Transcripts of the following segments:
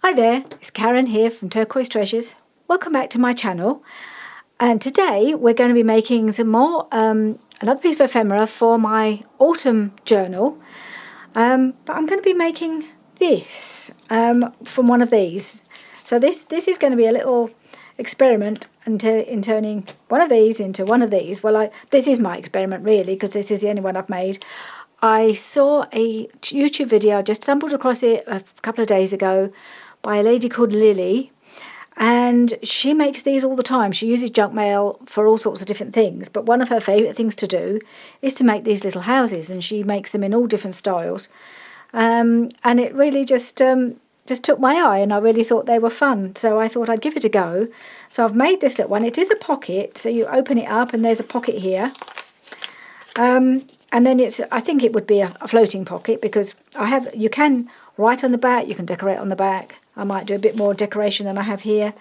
Hi there, it's Karen here from Turquoise Treasures. Welcome back to my channel. And today we're going to be making some more, another piece of ephemera for my autumn journal. But I'm going to be making this from one of these. So this is going to be a little experiment in turning one of these into one of these. Well, this is my experiment really, because this is the only one I've made. I saw a YouTube video, I just stumbled across it a couple of days ago, by a lady called Lily, and she makes these all the time. She uses junk mail for all sorts of different things, but one of her favourite things to do is to make these little houses, and she makes them in all different styles. And it really just took my eye, and I really thought they were fun, so I thought I'd give it a go. So I've made this little one. It is a pocket, so you open it up and there's a pocket here. And then I think it would be a floating pocket, because you can write on the back, you can decorate on the back. I might do a bit more decoration than I have here,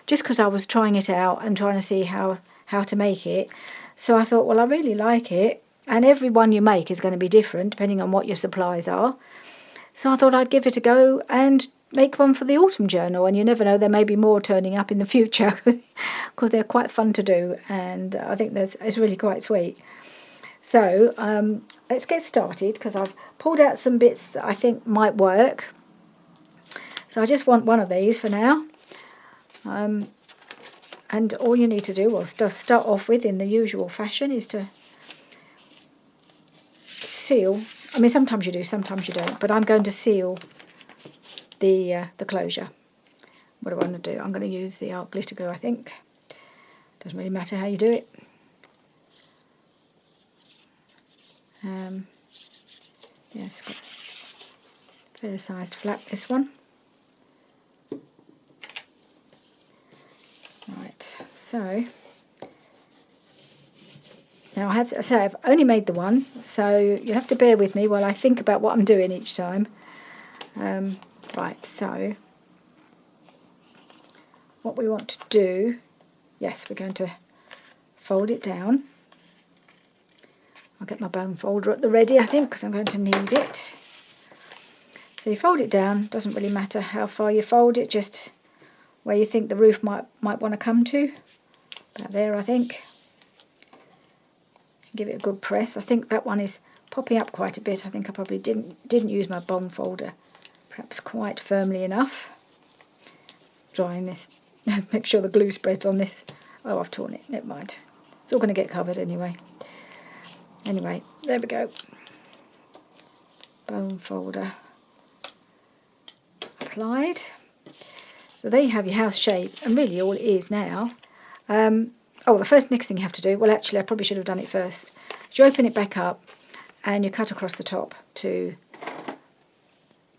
just because I was trying it out and trying to see how to make it. So I thought, well, I really like it, and every one you make is going to be different depending on what your supplies are. So I thought I'd give it a go and make one for the autumn journal, and you never know, there may be more turning up in the future, because they're quite fun to do, and I think it's really quite sweet. So let's get started, because I've pulled out some bits that I think might work. So I just want one of these for now. And all you need to do, well, start off with in the usual fashion, is to seal. I mean, sometimes you do, sometimes you don't, but I'm going to seal the closure. What do I want to do? I'm going to use the art glitter glue, I think. Doesn't really matter how you do it. Yeah, it's got a fair sized flap, this one. Right, so now I have to say I've only made the one, so you'll have to bear with me while I think about what I'm doing each time. Right, so what we want to do, yes, we're going to fold it down. I'll get my bone folder at the ready, I think, because I'm going to need it. So you fold it down, doesn't really matter how far you fold it, just where you think the roof might want to come to. About there, I think. Give it a good press. I think that one is popping up quite a bit. I think I probably didn't use my bone folder perhaps quite firmly enough. Drying this. Make sure the glue spreads on this. Oh, I've torn it. Never mind. It's all going to get covered anyway. Anyway, there we go. Bone folder applied. So there you have your house shape, and really all it is now. Oh, the next thing you have to do, well, actually I probably should have done it first. You open it back up and you cut across the top to,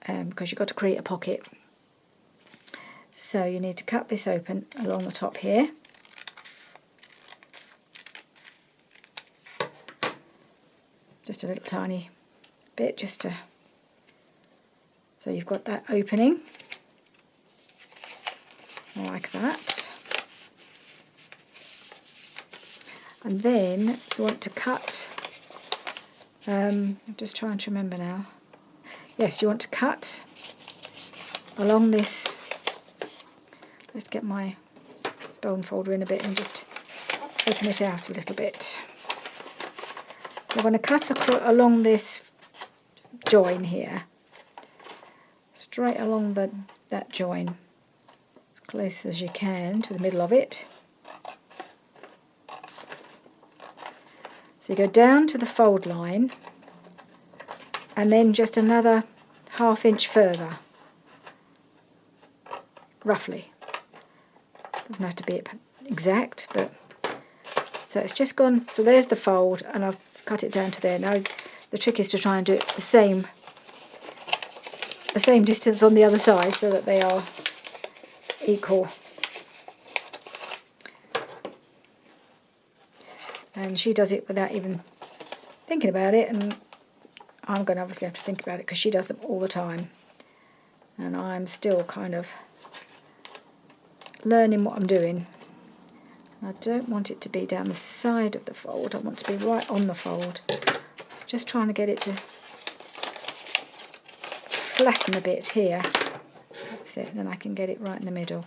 because you've got to create a pocket. So you need to cut this open along the top here. Just a little tiny bit, so you've got that opening, like that. And then you want to cut, I'm just trying to remember now. Yes, you want to cut along this, let's get my bone folder in a bit and just open it out a little bit. So I'm going to cut along this join here, straight along that join, as close as you can to the middle of it. So you go down to the fold line, and then just another ½ inch further, roughly. Doesn't have to be exact, but so it's just gone. So there's the fold, and I've cut it down to there. Now the trick is to try and do it the same distance on the other side, so that they are equal. And she does it without even thinking about it, and I'm going to obviously have to think about it, because she does them all the time, and I'm still kind of learning what I'm doing. I don't want it to be down the side of the fold, I want to be right on the fold. Just trying to get it to flatten a bit here. That's it, and then I can get it right in the middle.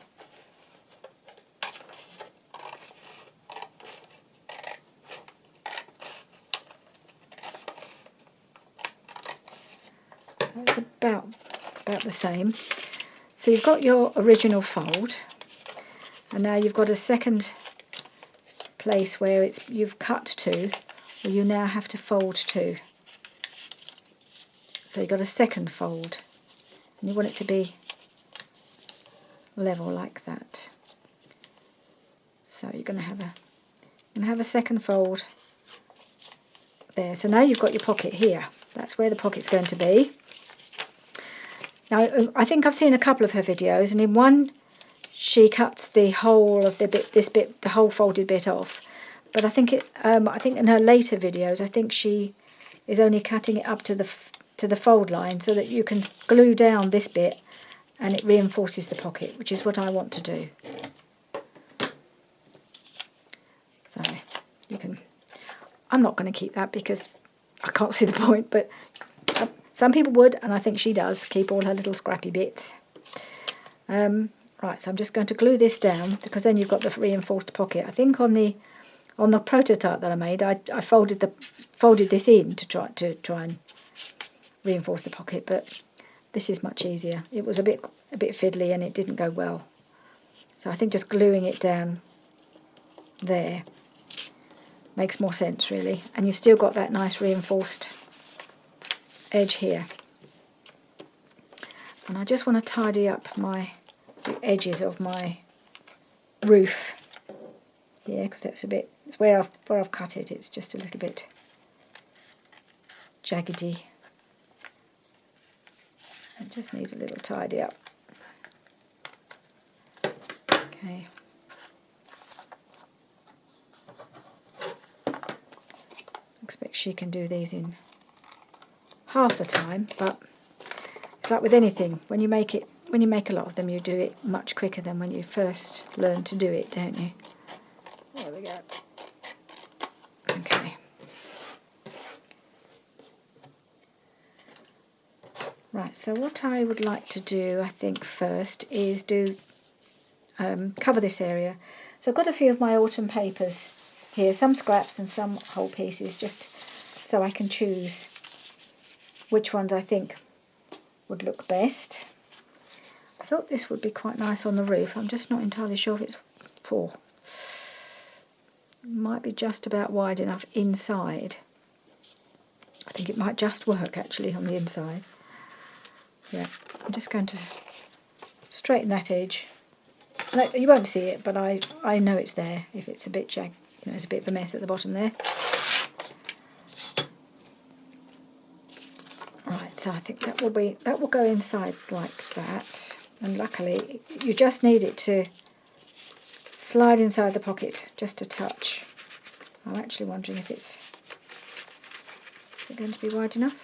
So it's about the same. So you've got your original fold, and now you've got a second place where you've cut to, where you now have to fold to. So you've got a second fold, and you want it to be level like that. So you're going to have a second fold there. So now you've got your pocket here. That's where the pocket's going to be. Now I think I've seen a couple of her videos, and in one she cuts the whole of the whole folded bit off. But I think in her later videos, I think she is only cutting it up to the fold line so that you can glue down this bit and it reinforces the pocket, which is what I want to do. So I'm not going to keep that because I can't see the point, but some people would, and I think she does, keep all her little scrappy bits. Right, so I'm just going to glue this down because then you've got the reinforced pocket. I think on the prototype that I made, I folded this in to try and reinforce the pocket, but this is much easier. It was a bit fiddly and it didn't go well. So I think just gluing it down there makes more sense really, and you've still got that nice reinforced edge here. And I just want to tidy up the edges of my roof here, because it's where I've cut it, it's just a little bit jaggedy. It just needs a little tidy up. Okay. I expect she can do these in half the time, but it's like with anything, when you make a lot of them, you do it much quicker than when you first learn to do it, don't you? There we go. Okay. Right, so what I would like to do, I think, first is cover this area. So I've got a few of my autumn papers here, some scraps and some whole pieces, just so I can choose which ones I think would look best. I thought this would be quite nice on the roof. I'm just not entirely sure if it's full. Might be just about wide enough inside. I think it might just work actually on the inside. Yeah, I'm just going to straighten that edge. No, you won't see it, but I know it's there if it's a bit it's a bit of a mess at the bottom there. Right, so I think that will go inside like that. And luckily, you just need it to slide inside the pocket just a touch. I'm actually wondering if is it going to be wide enough?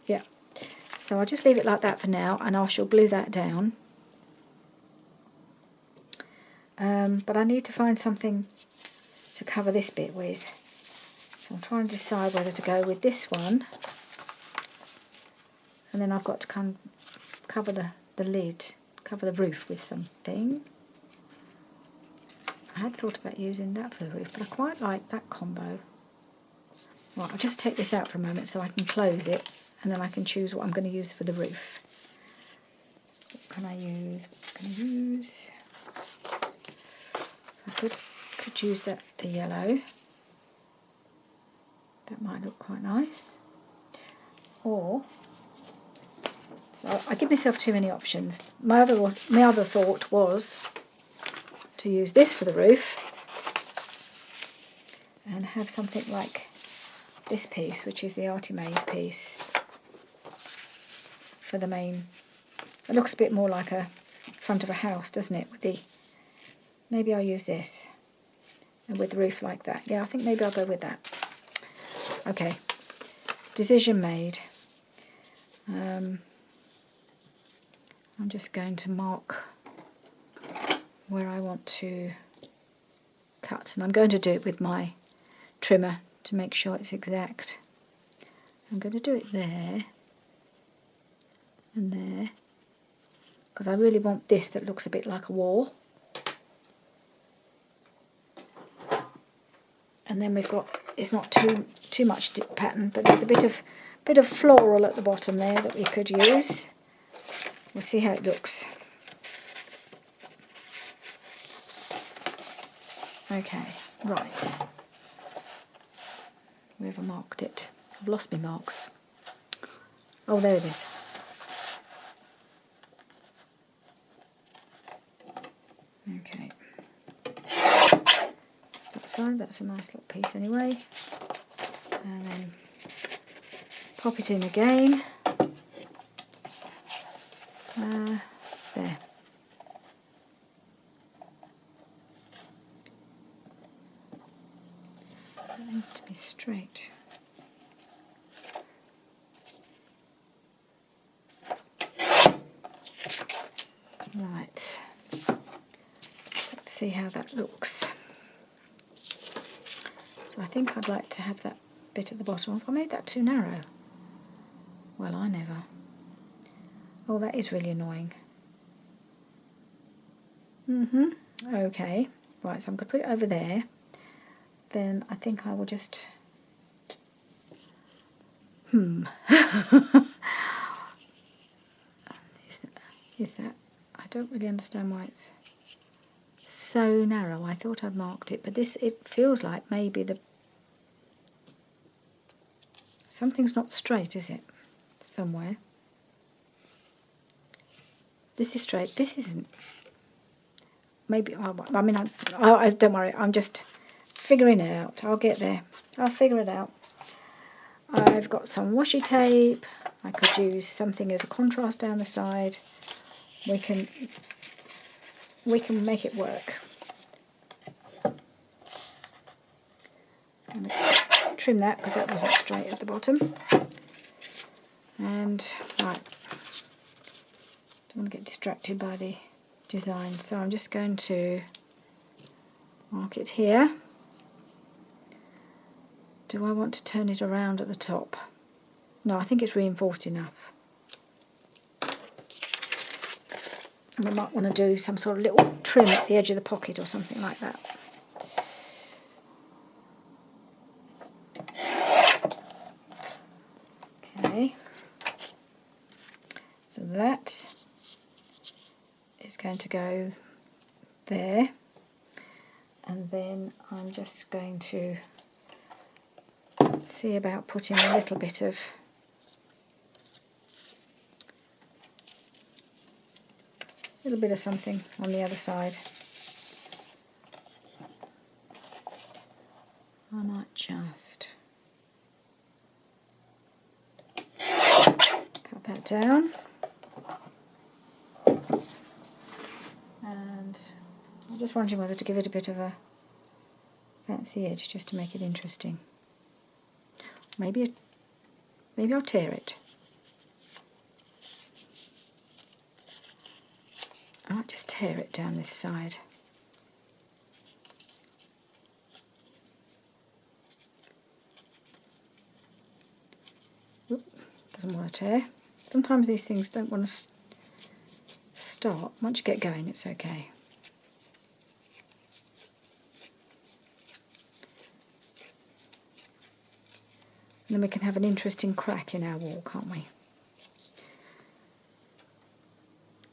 Yeah. So I'll just leave it like that for now, and I shall glue that down. But I need to find something to cover this bit with. So I'm trying to decide whether to go with this one, and then I've got to cover the lid, cover the roof with something. I had thought about using that for the roof, but I quite like that combo. Right, I'll just take this out for a moment so I can close it, and then I can choose what I'm going to use for the roof. What can I use? So I could use the yellow. That might look quite nice. Or, so I give myself too many options. My other thought was to use this for the roof and have something like this piece, which is the Artimaze piece, for the main. It looks a bit more like a front of a house, doesn't it? Maybe I'll use this, and with the roof like that. Yeah, I think maybe I'll go with that. Okay, decision made. I'm just going to mark where I want to cut, and I'm going to do it with my trimmer to make sure it's exact. I'm going to do it there, and there, because I really want this that looks a bit like a wall. And then we've got, it's not too much pattern, but there's a bit of floral at the bottom there that we could use. We'll see how it looks. Okay, right. Where have I marked it? I've lost my marks. Oh, there it is. Okay. That's that side. That's a nice little piece anyway. And then pop it in again. There. That needs to be straight. Right. Let's see how that looks. So I think I'd like to have that bit at the bottom. Have I made that too narrow? Well, I never. Oh, that is really annoying. Okay. Right, so I'm going to put it over there. Then I think I will just... Is that... I don't really understand why it's so narrow. I thought I'd marked it, but this, it feels like maybe the... Something's not straight, is it? Somewhere. This is straight. This isn't. Maybe, I mean, I don't worry, I'm just figuring it out. I'll get there. I'll figure it out. I've got some washi tape. I could use something as a contrast down the side. We can make it work. I'm going to trim that because that wasn't straight at the bottom. And, right, don't want to get distracted by the design, so I'm just going to mark it here. Do I want to turn it around at the top? No, I think it's reinforced enough. And I might want to do some sort of little trim at the edge of the pocket or something like that. Okay, so that is going to go there, and then I'm just going to see about putting a little bit of something on the other side. I might just cut that down. And I'm just wondering whether to give it a bit of a fancy edge just to make it interesting. Maybe I'll tear it. I might just tear it down this side. Oop, doesn't want to tear. Sometimes these things don't want to start. Once you get going, it's okay. And then we can have an interesting crack in our wall, can't we?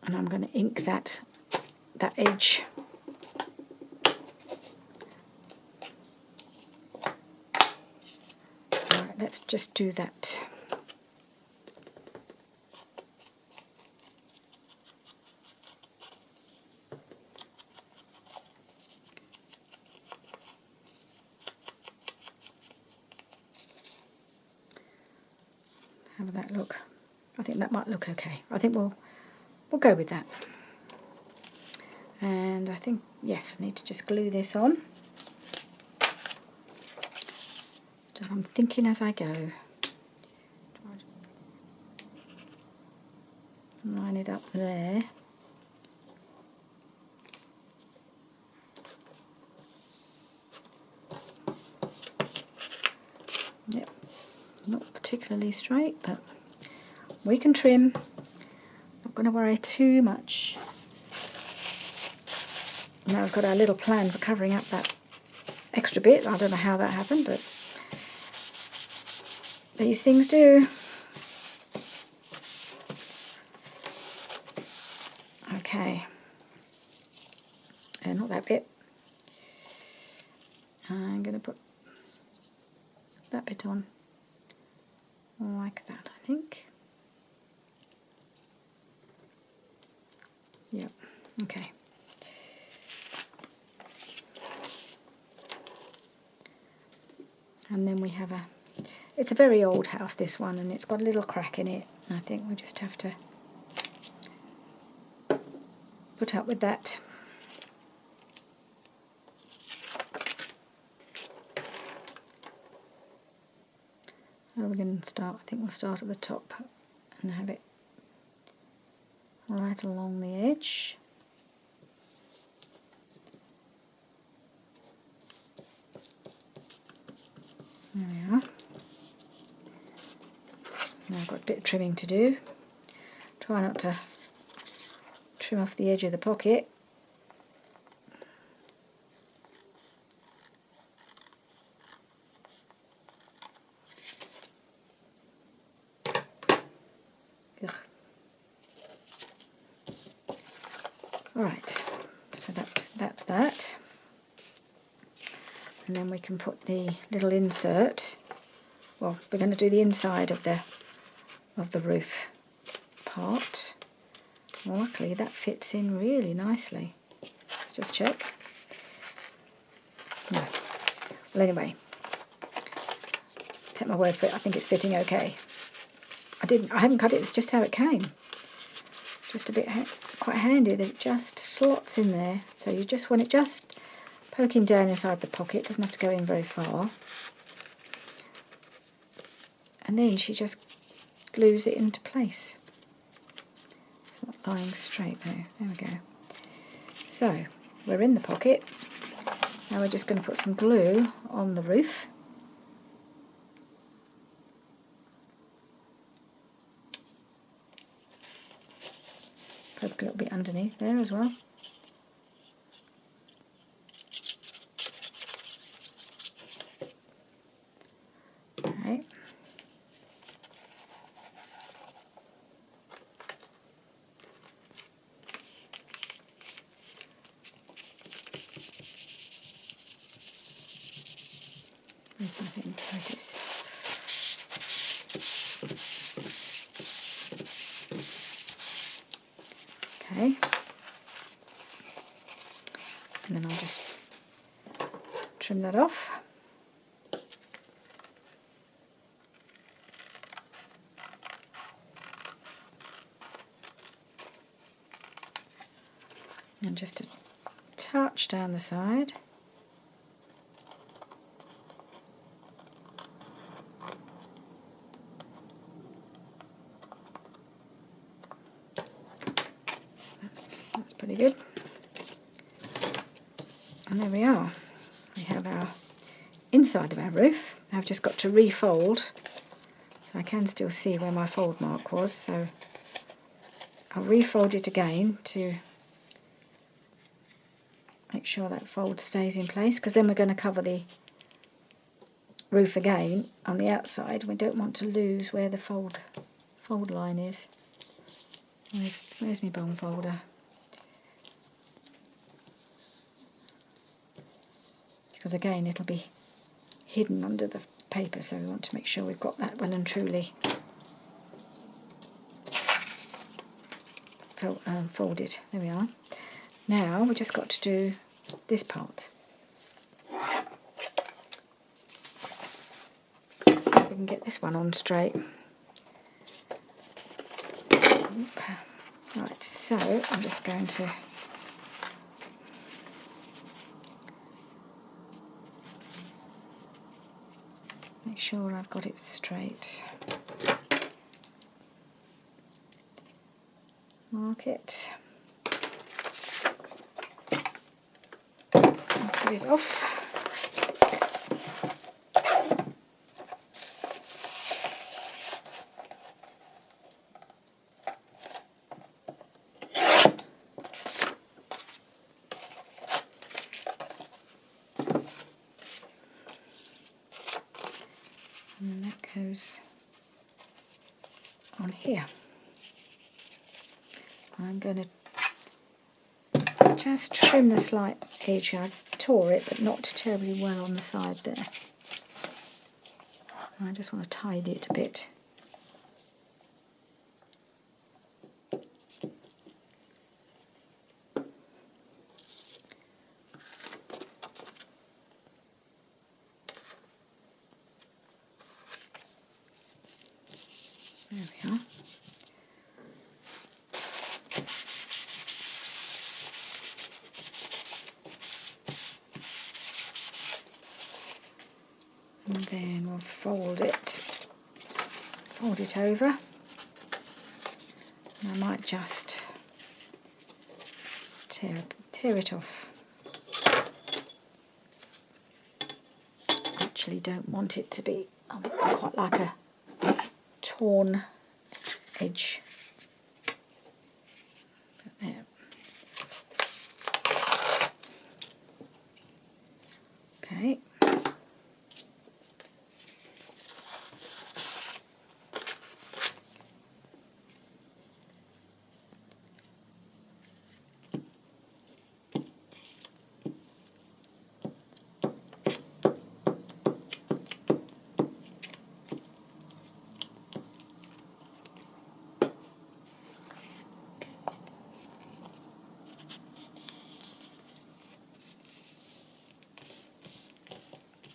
And I'm going to ink that edge. Alright, let's just do that. How would that look? I think that might look okay. I think we'll go with that. And I think, yes, I need to just glue this on. So I'm thinking as I go. Line it up there. Yep, not particularly straight, but we can trim. going to worry too much. Now we've got our little plan for covering up that extra bit. I don't know how that happened, but these things do. Okay. Not that bit. I'm going to put that bit on like that, I think. Yep, okay. And then we have it's a very old house, this one, and it's got a little crack in it. I think we just have to put up with that. We're going to start, I think we'll start at the top and have it right along the edge. There we are. Now I've got a bit of trimming to do. Try not to trim off the edge of the pocket. Alright, so that's that. And then we can put the little insert. Well, we're going to do the inside of the roof part. Well, luckily that fits in really nicely. Let's just check. No. Well, anyway, take my word for it, I think it's fitting okay. I haven't cut it, it's just how it came. Just a bit quite handy that it just slots in there. So you just want it just poking down inside the pocket, doesn't have to go in very far. And then she just glues it into place. It's not lying straight though. There we go. So we're in the pocket. Now we're just going to put some glue on the roof. Poke a little bit underneath there as well. Okay. Where's my thing? There it is. Okay. And then I'll just trim that off. And just a touch down the side. That's pretty good. And there we are. We have our inside of our roof. I've just got to refold, so I can still see where my fold mark was, so I'll refold it again to make sure that fold stays in place, because then we're going to cover the roof again on the outside. We don't want to lose where the fold line is. Where's my bone folder? Because again it'll be hidden under the paper, so we want to make sure we've got that well and truly folded. There we are. Now we've just got to do this part. See if we can get this one on straight. Right, so I'm just going to make sure I've got it straight. Mark it. And put it off. here. I'm going to just trim the slight edge. I tore it, but not terribly well on the side there. I just want to tidy it a bit. There we are. And then we'll fold it over. And I might just tear it off. Actually don't want it to be, I quite like a torn edge. There. Okay.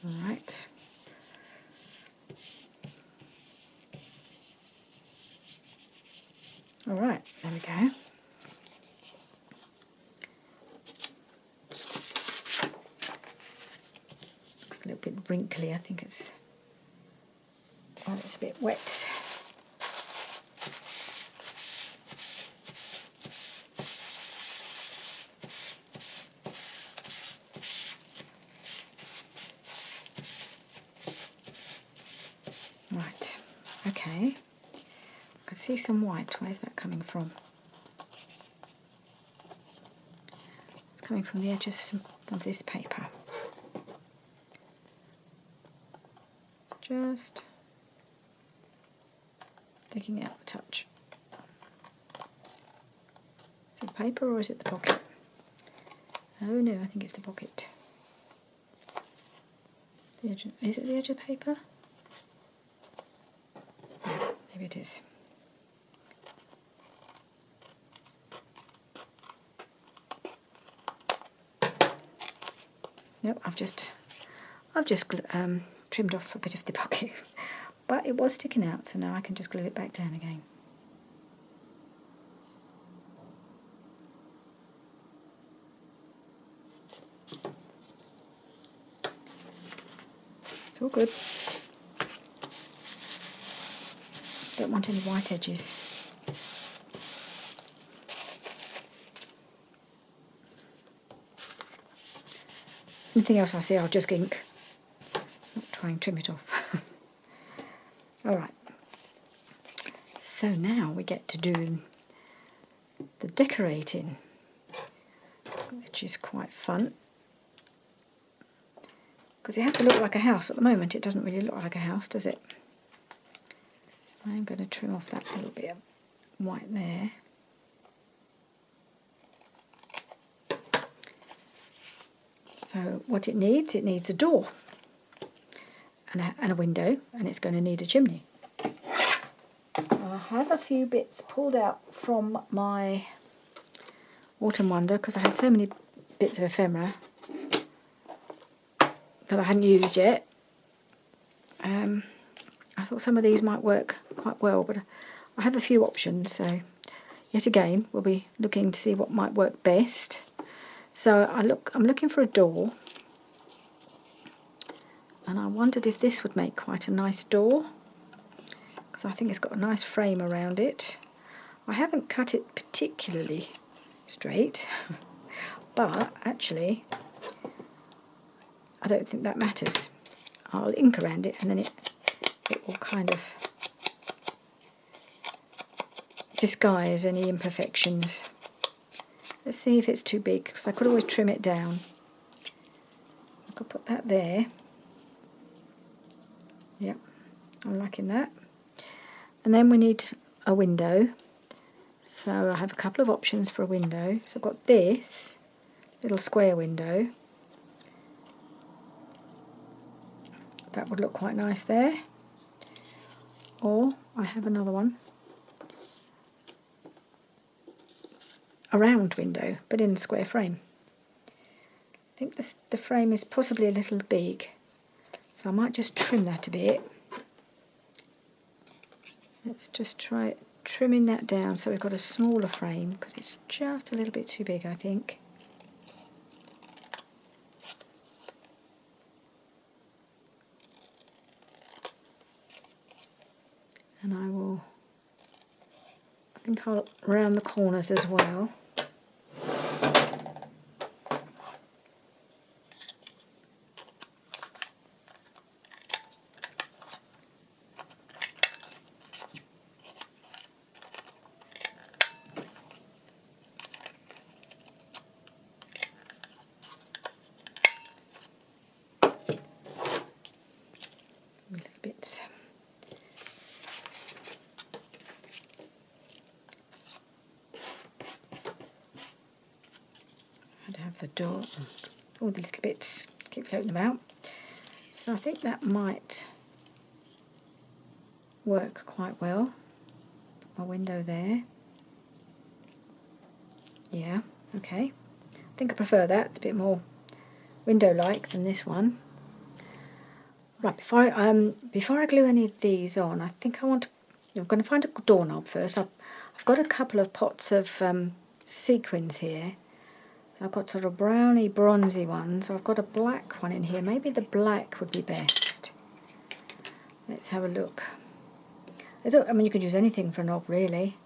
Right. All right, there we go. Looks a little bit wrinkly. I think it's a bit wet. Right, okay. I can see some white. Where's that coming from? It's coming from the edges of this paper. It's just sticking out a touch. Is it the paper or is it the pocket? Oh no, I think it's the pocket. Is it the edge of the paper? Maybe it is. Nope, I've just trimmed off a bit of the pocket, but it was sticking out, so now I can just glue it back down again. It's all good. Don't want any white edges. Anything else I see, I'll just ink. Not try and trim it off. Alright. So now we get to do the decorating, which is quite fun. Because it has to look like a house. At the moment it doesn't really look like a house, does it? I'm going to trim off that little bit of white there. So what it needs a door and a window, and it's going to need a chimney. So I have a few bits pulled out from my Autumn Wonder because I had so many bits of ephemera that I hadn't used yet. I thought some of these might work quite well, but I have a few options, so yet again we'll be looking to see what might work best. So I'm looking for a door, and I wondered if this would make quite a nice door, because I think it's got a nice frame around it. I haven't cut it particularly straight, but actually I don't think that matters. I'll ink around it and then it will kind of disguise any imperfections. Let's see if it's too big, because I could always trim it down. I could put that there. Yep, I'm liking that. And then we need a window. So I have a couple of options for a window. So I've got this little square window. That would look quite nice there. Or I have another one, a round window, but in a square frame. I think the frame is possibly a little big, so I might just trim that a bit. Let's just try trimming that down so we've got a smaller frame, because it's just a little bit too big, I think. And I think I'll round the corners as well. A little bit. I'd have the door, all the little bits keep floating about. So I think that might work quite well. Put my window there. Yeah, okay. I think I prefer that. It's a bit more window-like than this one. Right, before I glue any of these on, I think I'm going to find a doorknob first. I've got a couple of pots of sequins here. So I've got sort of browny, bronzy ones. So I've got a black one in here. Maybe the black would be best. Let's have a look. I mean, you could use anything for a knob, really.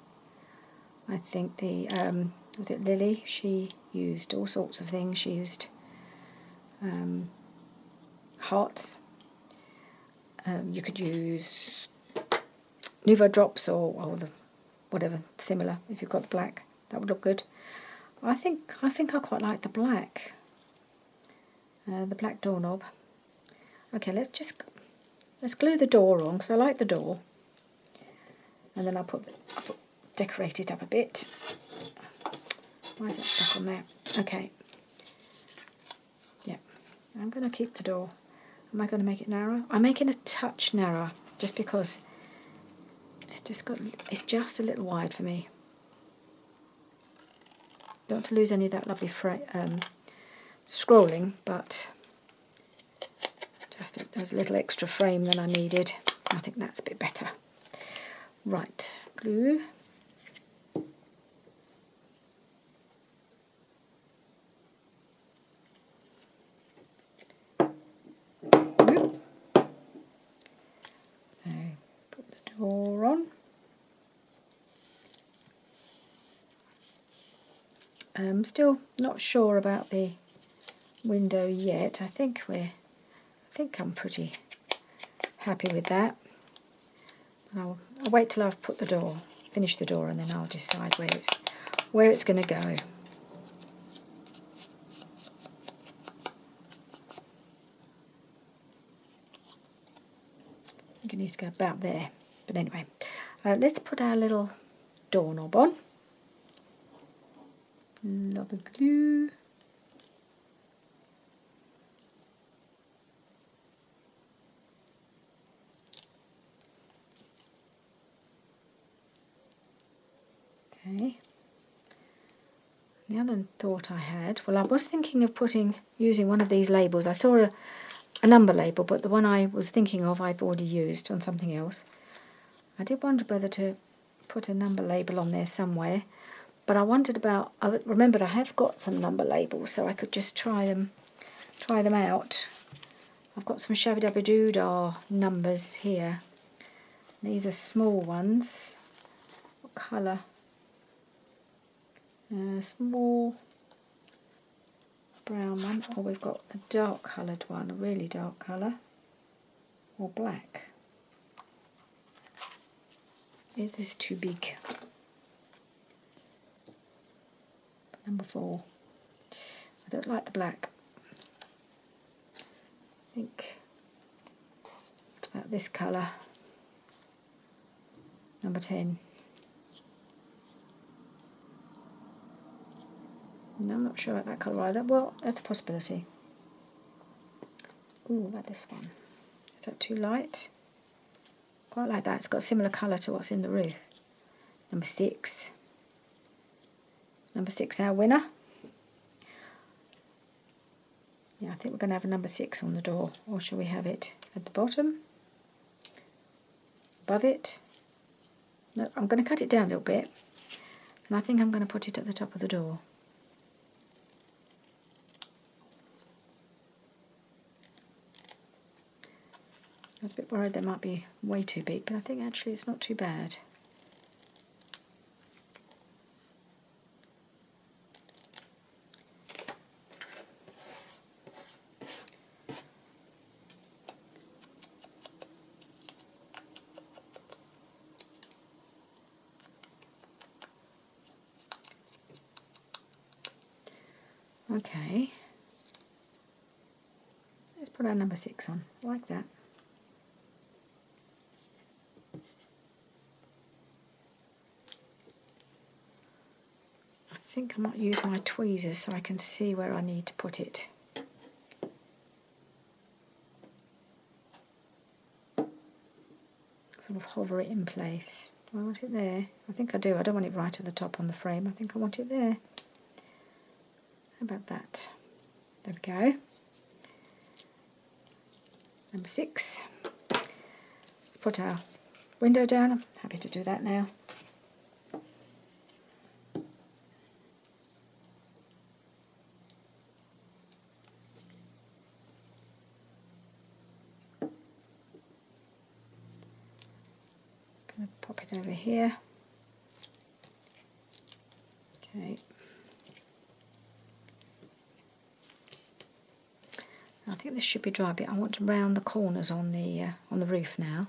I think was it Lily? She used all sorts of things. She used hearts. You could use Nuvo drops or the whatever similar. If you've got the black, that would look good. I think I quite like the black doorknob. Okay, let's glue the door on, because I like the door, and then I'll decorate it up a bit. Why is that stuck on there? Okay. Yeah, I'm going to keep the door. Am I going to make it narrow? I'm making a touch narrower, just because it's just a little wide for me. Don't want to lose any of that lovely scrolling, but just there's a little extra frame than I needed. I think that's a bit better. Right, glue. So put the door on. I'm still not sure about the window yet. I think I'm pretty happy with that. I'll wait till I've finished the door, and then I'll decide where it's going to go. I think it needs to go about there. But anyway, let's put our little doorknob on. Lovely glue. Okay. The other thought I had, well, I was thinking of using one of these labels. I saw a number label, but the one I was thinking of I've already used on something else. I did wonder whether to put a number label on there somewhere, but I wondered I remembered I have got some number labels, so I could just try them out. I've got some Shabby Dabby Doodah numbers here. These are small ones. What colour? Small brown one, or we've got a dark coloured one, a really dark colour, or black. Is this too big? Number 4. I don't like the black. I think, what about this colour? Number 10. No, I'm not sure about that colour either. Well, that's a possibility. Ooh, about this one. Is that too light? Quite like that. It's got a similar colour to what's in the roof. Number 6. Number 6, our winner. Yeah, I think we're going to have a number 6 on the door. Or shall we have it at the bottom? Above it? No, I'm going to cut it down a little bit. And I think I'm going to put it at the top of the door. I was a bit worried they might be way too big, but I think actually it's not too bad. Okay. Let's put our number 6 on, like that. I think I might use my tweezers so I can see where I need to put it. Sort of hover it in place. Do I want it there? I think I do. I don't want it right at the top on the frame. I think I want it there. How about that? There we go. Number 6. Let's put our window down. I'm happy to do that now. Going to pop it over here. Okay. I think this should be dry, but I want to round the corners on the roof now.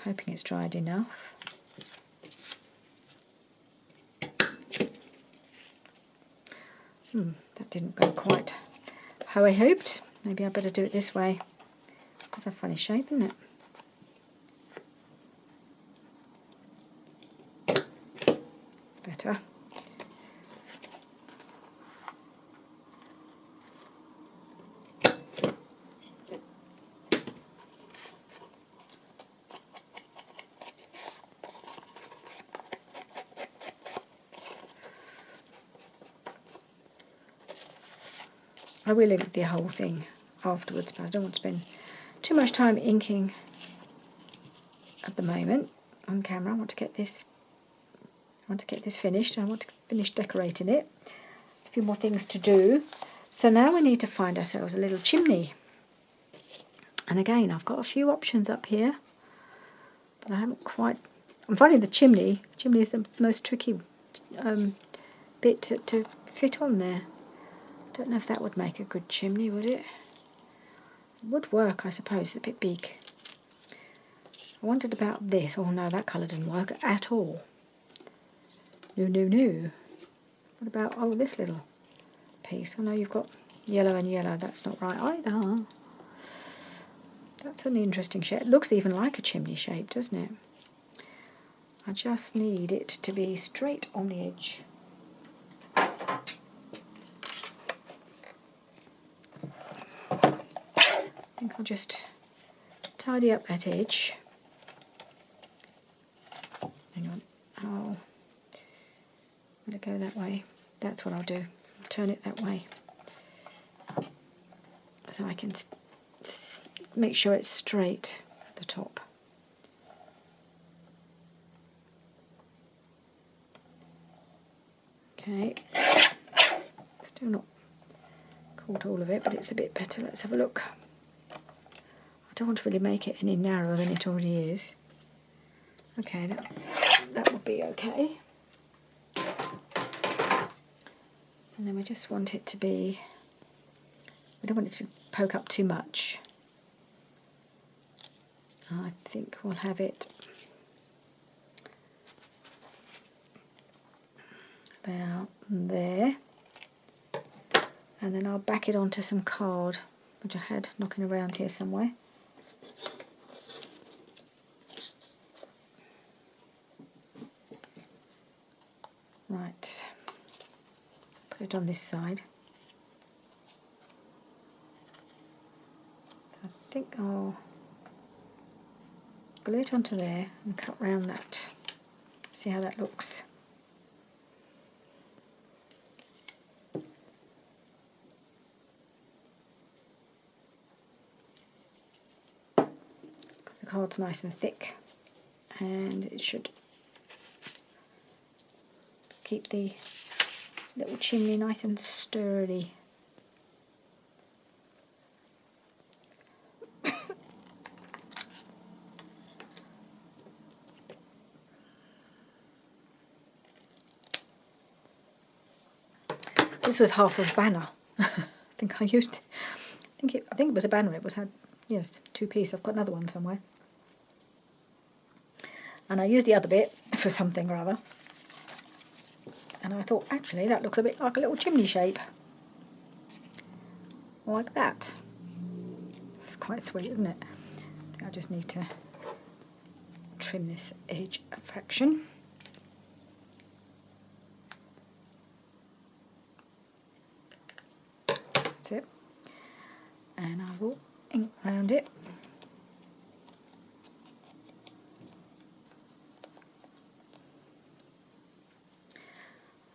Hoping it's dried enough. That didn't go quite how I hoped. Maybe I better do it this way. That's a funny shape, isn't it? It's better. I will ink the whole thing afterwards, but I don't want to spend too much time inking at the moment on camera. I want to get this finished. I want to finish decorating it. There's a few more things to do. So now we need to find ourselves a little chimney. And again, I've got a few options up here, but I haven't quite. I'm finding the chimney is the most tricky bit to fit on there. Don't know if that would make a good chimney, would it? It would work, I suppose. It's a bit big. I wondered about this. Oh no, that colour didn't work at all. No. What about, oh, this little piece? I know you've got yellow and yellow. That's not right either. That's an interesting shape. It looks even like a chimney shape, doesn't it? I just need it to be straight on the edge. I think I'll just tidy up that edge. Hang on. Oh, let it go that way. That's what I'll do. I'll turn it that way. So I can make sure it's straight at the top. Okay. Still not caught all of it, but it's a bit better. Let's have a look. I don't want to really make it any narrower than it already is. Okay, that would be okay. And then we just want it to be, we don't want it to poke up too much. I think we'll have it about there. And then I'll back it onto some card, which I had knocking around here somewhere. Right, put it on this side. I think I'll glue it onto there and cut round that. See how that looks. The card's nice and thick, and it should keep the little chimney nice and sturdy. This was half a banner. I think I used. I think it was a banner. It had yes, 2-piece. I've got another one somewhere. And I used the other bit for something or other. And I thought, actually, that looks a bit like a little chimney shape. Like that. It's quite sweet, isn't it? I think I just need to trim this edge a fraction. That's it. And I will ink around it.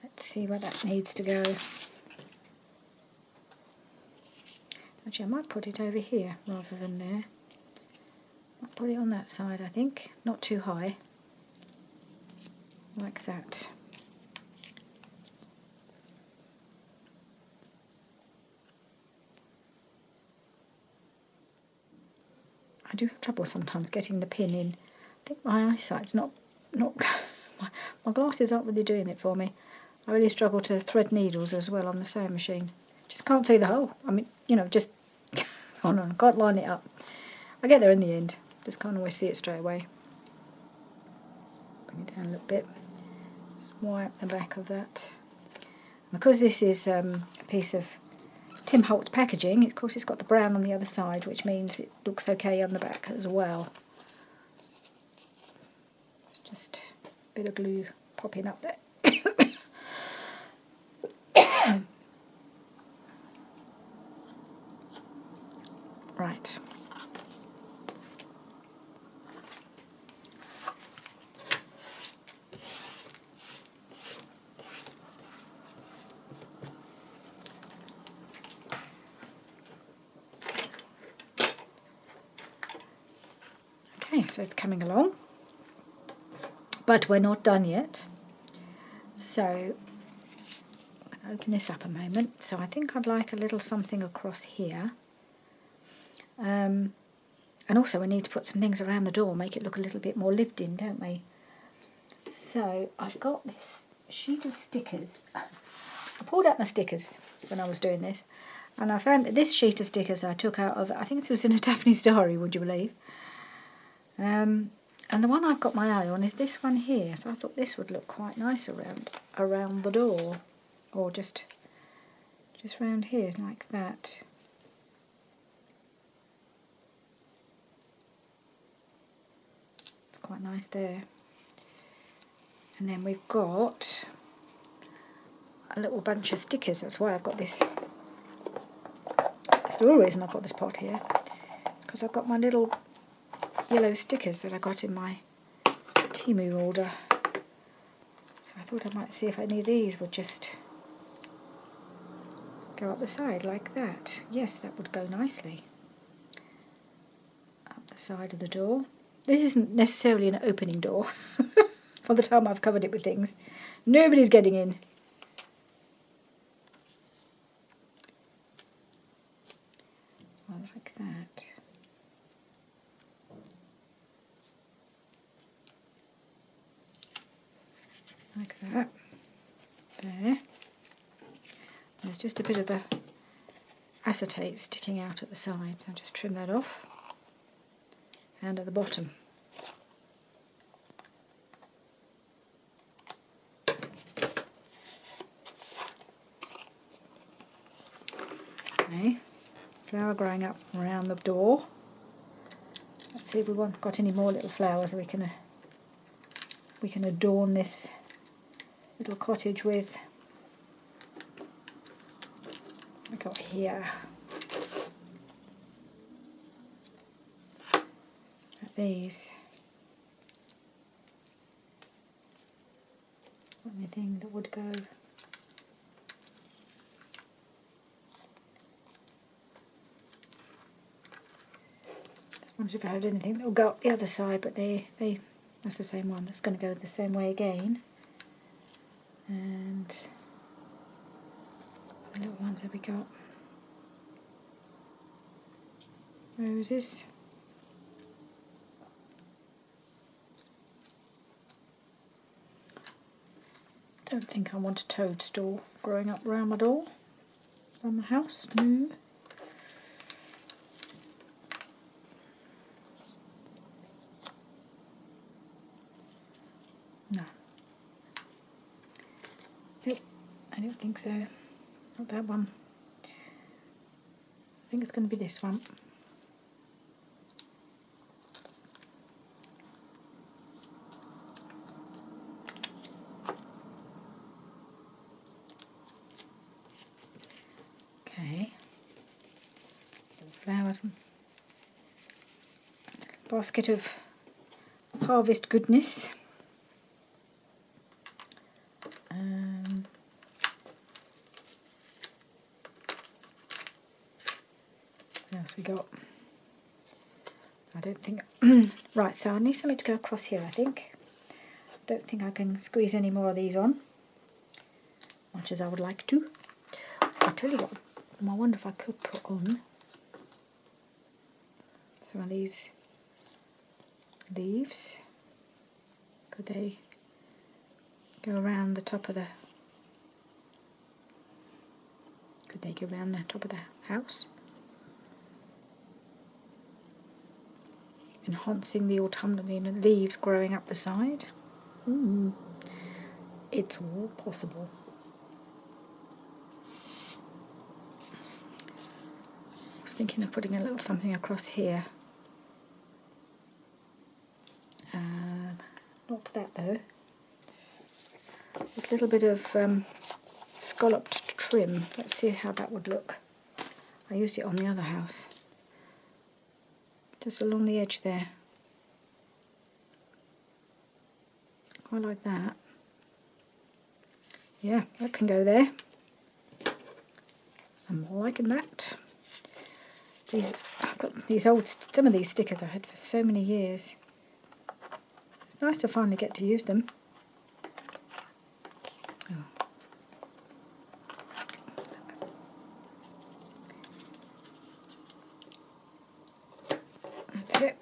Let's see where that needs to go. Actually, I might put it over here rather than there. Might put it on that side, I think. Not too high. Like that. I do have trouble sometimes getting the pin in. I think my eyesight's not my glasses aren't really doing it for me. I really struggle to thread needles as well on the sewing machine. Just can't see the hole. I mean, you know, just hold on, can't line it up. I get there in the end. Just can't always see it straight away. Bring it down a little bit. Just wipe the back of that. Because this is a piece of Tim Holtz packaging, of course it's got the brown on the other side, which means it looks okay on the back as well. It's just a bit of glue popping up there. Right. Okay, so it's coming along, but we're not done yet. So I'm going to open this up a moment. So I think I'd like a little something across here. And also we need to put some things around the door, make it look a little bit more lived in, don't we? So I've got this sheet of stickers. I pulled out my stickers when I was doing this, and I found that this sheet of stickers I took out of, I think this was in a Daphne's Diary, would you believe? And the one I've got my eye on is this one here. So I thought this would look quite nice around the door, or just round here like that. It's quite nice there. And then we've got a little bunch of stickers. That's why I've got this. That's the real reason I've got this pot here. It's because I've got my little yellow stickers that I got in my Temu order. So I thought I might see if any of these would just go up the side like that. Yes, that would go nicely. Up the side of the door. This isn't necessarily an opening door. By the time I've covered it with things, nobody's getting in. Like that. Like that. There. There's just a bit of the acetate sticking out at the side, so I'll just trim that off. And at the bottom. Okay. Flower growing up around the door. Let's see if we've got any more little flowers we can adorn this little cottage with, we got here, these. Anything that would go. I wonder if I had anything that will go up the other side, but that's the same one. That's going to go the same way again. And the little ones that we got. Roses. Don't think I want a toadstool growing up around my door, around my house. No. No. Nope, I don't think so. Not that one. I think it's going to be this one. Okay. Flowers. Basket of harvest goodness. What else we got? I don't think... Right, so I need something to go across here, I think. I don't think I can squeeze any more of these on, much as I would like to. I'll tell you what, I wonder if I could put on some of these leaves. Could they go around the top of the... Could they go around the top of the house? Enhancing the autumnal leaves growing up the side. It's all possible. I was thinking of putting a little something across here. Not that though. Just a little bit of scalloped trim. Let's see how that would look. I used it on the other house. Just along the edge there. Quite like that. Yeah, that can go there. I'm liking that. I've got these some of these stickers I had for so many years. It's nice to finally get to use them. Oh. That's it.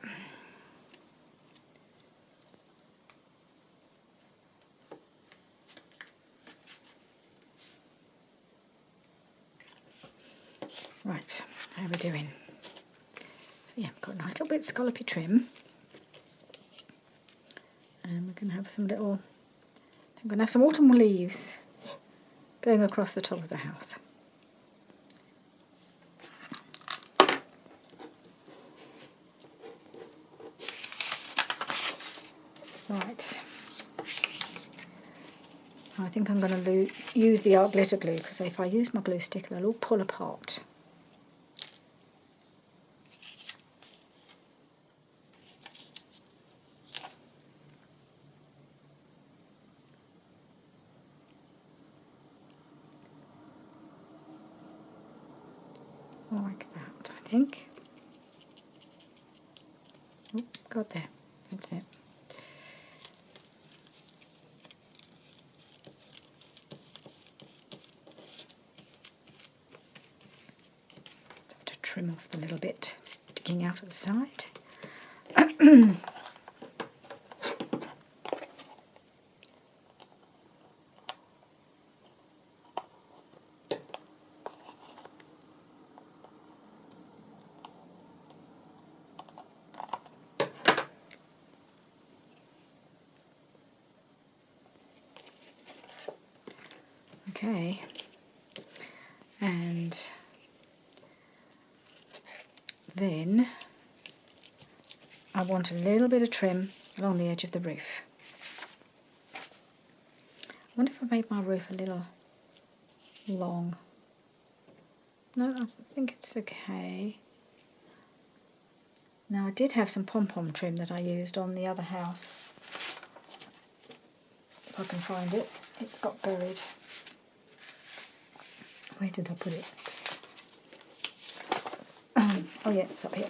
Right, how are we doing? So yeah, I've got a nice little bit of scallopy trim. And we're going to have some little... I'm going to have some autumn leaves going across the top of the house. Right. I think I'm going to use the art glitter glue, because if I use my glue stick they'll all pull apart. Like that, I think. Oh, got there. That's it. To trim off the little bit sticking out at the side. Okay, and then I want a little bit of trim along the edge of the roof. wonder if I made my roof a little long. No, I think it's okay. Now I did have some pom-pom trim that I used on the other house. If I can find it. It's got buried. Where did I put it? Oh yeah, it's up here.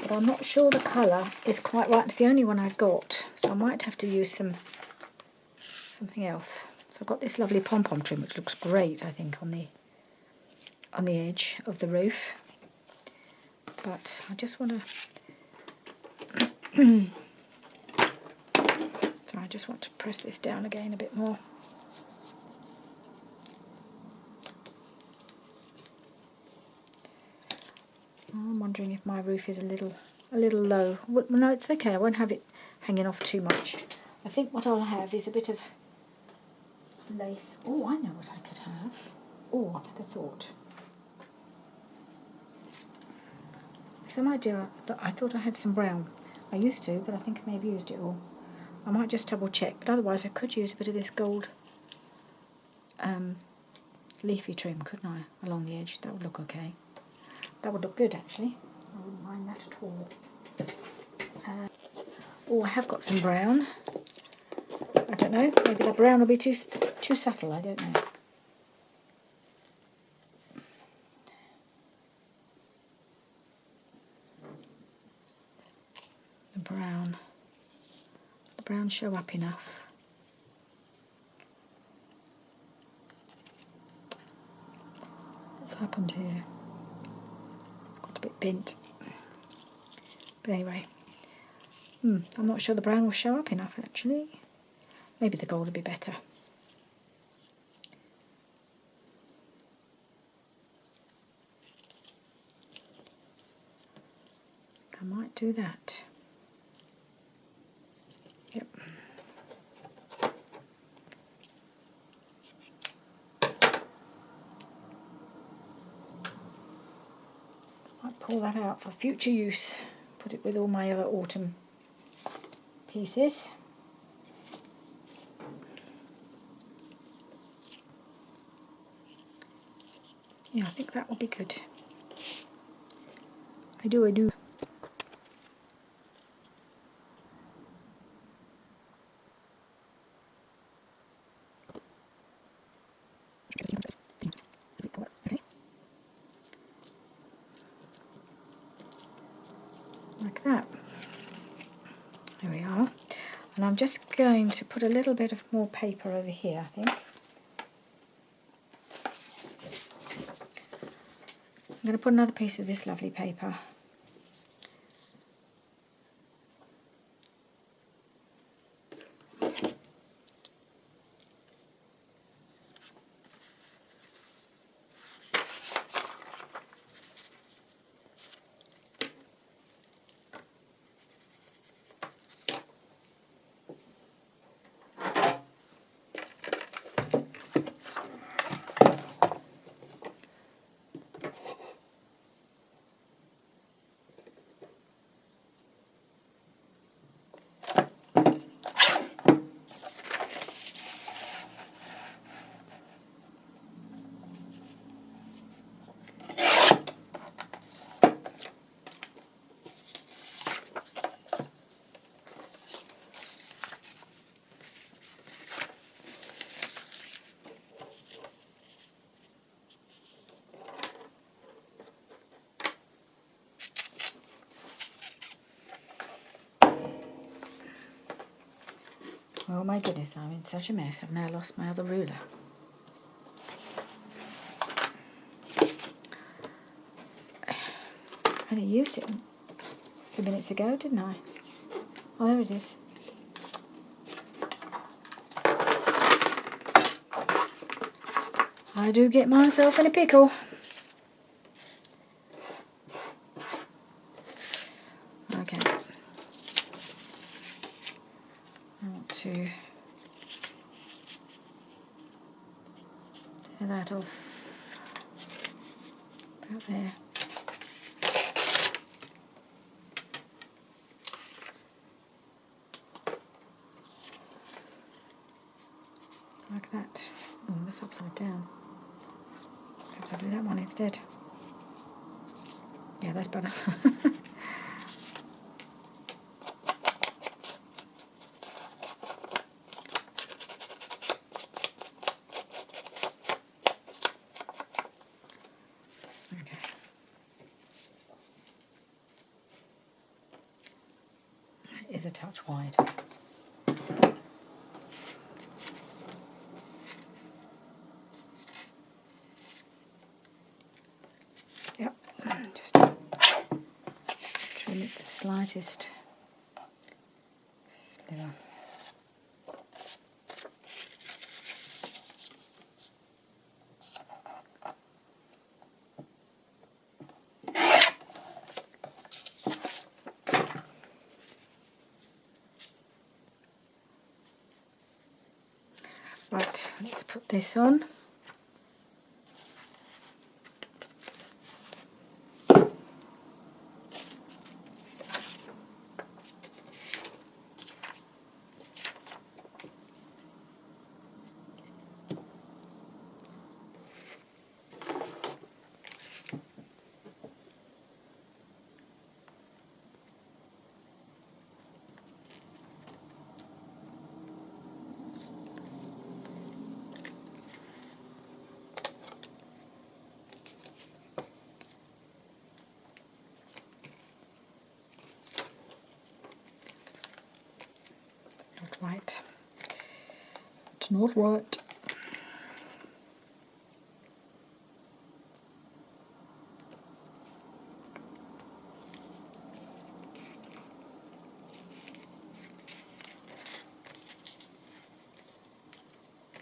But I'm not sure the colour is quite right. It's the only one I've got, so I might have to use something else. So I've got this lovely pom-pom trim, which looks great, I think, on the edge of the roof. But I just want to. So I just want to press this down again a bit more. I'm wondering if my roof is a little low. Well, no, it's okay. I won't have it hanging off too much. I think what I'll have is a bit of lace. Oh, I know what I could have. Oh, I've had a thought. Some idea. I thought I had some brown. I used to, but I think I may have used it all. I might just double check, but otherwise I could use a bit of this gold leafy trim, couldn't I, along the edge? That would look okay. That would look good, actually. I wouldn't mind that at all. Oh, I have got some brown. I don't know. Maybe the brown will be too subtle. I don't know. The brown show up enough. What's happened here? It's got a bit bent. But anyway, I'm not sure the brown will show up enough, actually. Maybe the gold will be better. I might do that. Yep. Might pull that out for future use. Put it with all my other autumn pieces. Yeah, I think that will be good. I do. Like that. There we are. And I'm just going to put a little bit of more paper over here, I think. I'm going to put another piece of this lovely paper. Oh my goodness, I'm in such a mess. I've now lost my other ruler. I only used it a few minutes ago, didn't I? Oh, there it is. I do get myself in a pickle. Okay. I want to tear that off about there. like that. Oh, that's upside down. Perhaps I'll do that one instead. Yeah, that's better. Okay. It is a touch wide. Yep, just trim it the slightest sliver. Right, let's put this on. Right. It's not right.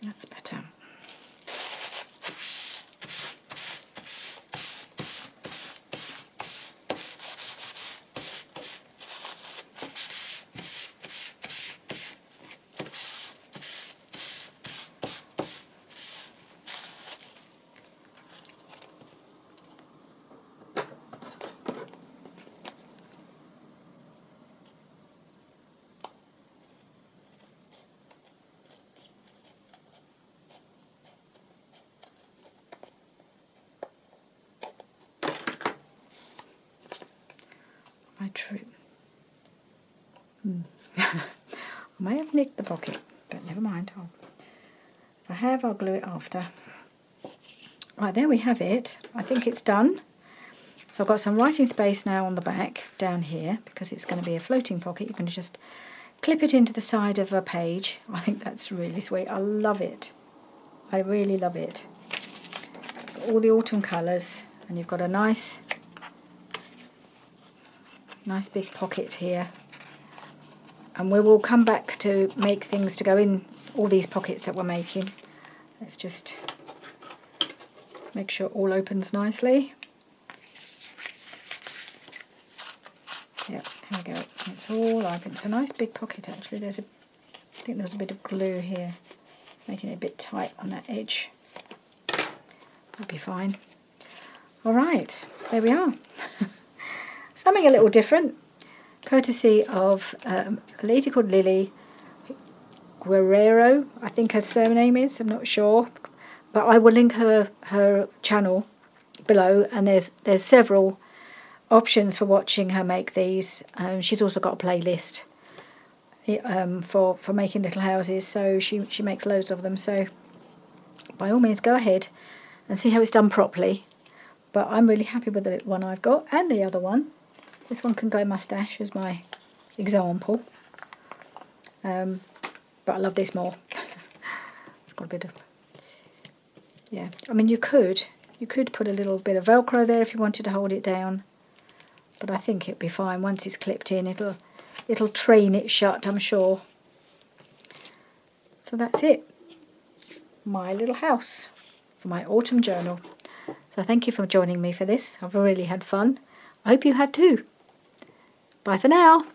That's better. My trip. I may have nicked the pocket, but never mind. If I have, I'll glue it after. Right, there we have it. I think it's done. So I've got some writing space now on the back down here because it's going to be a floating pocket. You can just clip it into the side of a page. I think that's really sweet. I love it. I really love it. Got all the autumn colours, and you've got a nice big pocket here. And we will come back to make things to go in all these pockets that we're making. Let's just make sure it all opens nicely. Yep, here we go. It's all open. It's a nice big pocket actually. I think there's a bit of glue here, making it a bit tight on that edge. That'll be fine. All right, there we are. Something a little different, courtesy of a lady called Lily Guerrero, I think her surname is, I'm not sure. But I will link her channel below, and there's several options for watching her make these. She's also got a playlist for making little houses, so she makes loads of them. So by all means, go ahead and see how it's done properly. But I'm really happy with the one I've got, and the other one. This one can go in my stash as my example. But I love this more. It's got a bit of, yeah. I mean, you could put a little bit of Velcro there if you wanted to hold it down. But I think it'll be fine once it's clipped in. It'll train it shut, I'm sure. So that's it. My little house for my autumn journal. So thank you for joining me for this. I've really had fun. I hope you have too. Bye for now.